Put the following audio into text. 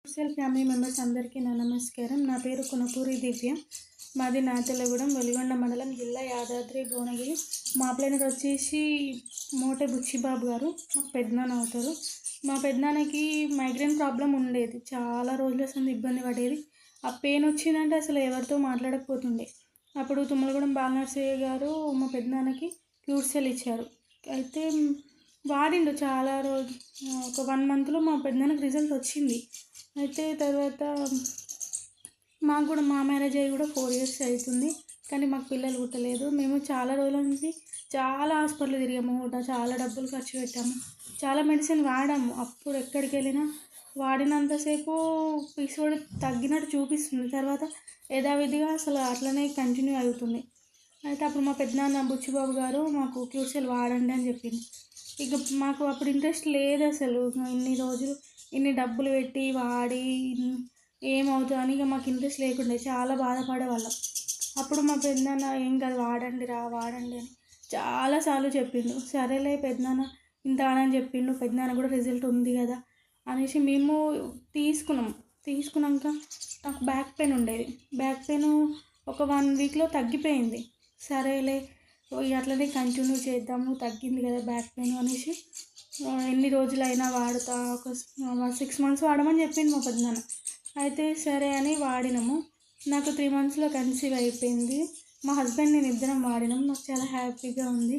Social family members అందరికీ నా నమస్కారం. నా పేరు కునపూరి దివ్య. మాది నాతెల్లగూడెం, వెలిగొండ మండలం, జిల్లా యాదాద్రి భువనగిరి. మా ప్లేనర్ వచ్చేసి మోటే బుచ్చిబాబు గారు, మాకు పెద్దనాన్న అవుతారు. మా పెద్దనాన్నకి మైగ్రేన్ ప్రాబ్లం ఉండేది. చాలా రోజుల అసలు ఇబ్బంది పడేది. ఆ పెయిన్ వచ్చిందంటే అసలు ఎవరితో మాట్లాడకపోతుండే. అప్పుడు తుమ్మలగూడెం బాలనర్సయ్య గారు మా పెద్దనాన్నకి క్యూర్సెల్ ఇచ్చారు. అయితే వాడిండు చాలా రోజు, ఒక 1 మంత్లో మా పెద్దనాన్నకి రిజల్ట్ వచ్చింది. అయితే తర్వాత మాకు కూడా మా మ్యారేజ్ అయ్యి కూడా 4 ఇయర్స్ అవుతుంది, కానీ మాకు పిల్లలు పుట్టలేదు. మేము చాలా రోజుల నుంచి చాలా హాస్పిటల్ తిరిగాము, చాలా డబ్బులు ఖర్చు పెట్టాము, చాలా మెడిసిన్ వాడాము. అప్పుడు ఎక్కడికి వెళ్ళినా వాడినంతసేపు పీసీఓడి తగ్గినట్టు చూపిస్తుంది, తర్వాత యథావిధిగా అసలు అట్లనే కంటిన్యూ అవుతుంది. అయితే అప్పుడు మా పెద్దనాన్న బుచ్చిబాబు గారు మాకు క్యూర్సెల్ వాడండి అని చెప్పింది. ఇక మాకు అప్పుడు ఇంట్రెస్ట్ లేదు అసలు. ఇన్ని రోజులు ఇన్ని డబ్బులు పెట్టి వాడి ఏమవుతుందని ఇక మాకు ఇంట్రెస్ట్ లేకుండే, చాలా బాధపడేవాళ్ళం. అప్పుడు మా పెద్దనాన్న ఏం కాదు వాడండి అని చాలాసార్లు చెప్పిండు. సరేలే పెద్దనాన్న ఇంత అని చెప్పిండు, పెద్దనాన్న కూడా రిజల్ట్ ఉంది కదా అనేసి మేము తీసుకున్నాక నాకు బ్యాక్ పెయిన్ ఉండేది. బ్యాక్ పెయిన్ ఒక 1 వీక్లో తగ్గిపోయింది. సరేలే అట్లనే కంటిన్యూ చేద్దాము, తగ్గింది కదా బ్యాక్ పెయిన్ అనేసి ఎన్ని రోజులైనా వాడుతా, ఒక 6 మంత్స్ వాడమని చెప్పింది మా పెద్దనాన్న. అయితే సరే అని వాడినాము. నాకు 3 మంత్స్లో కన్సీవ్ అయిపోయింది. మా హస్బెండ్ నేను ఇద్దరం వాడినాం. నాకు చాలా హ్యాపీగా ఉంది.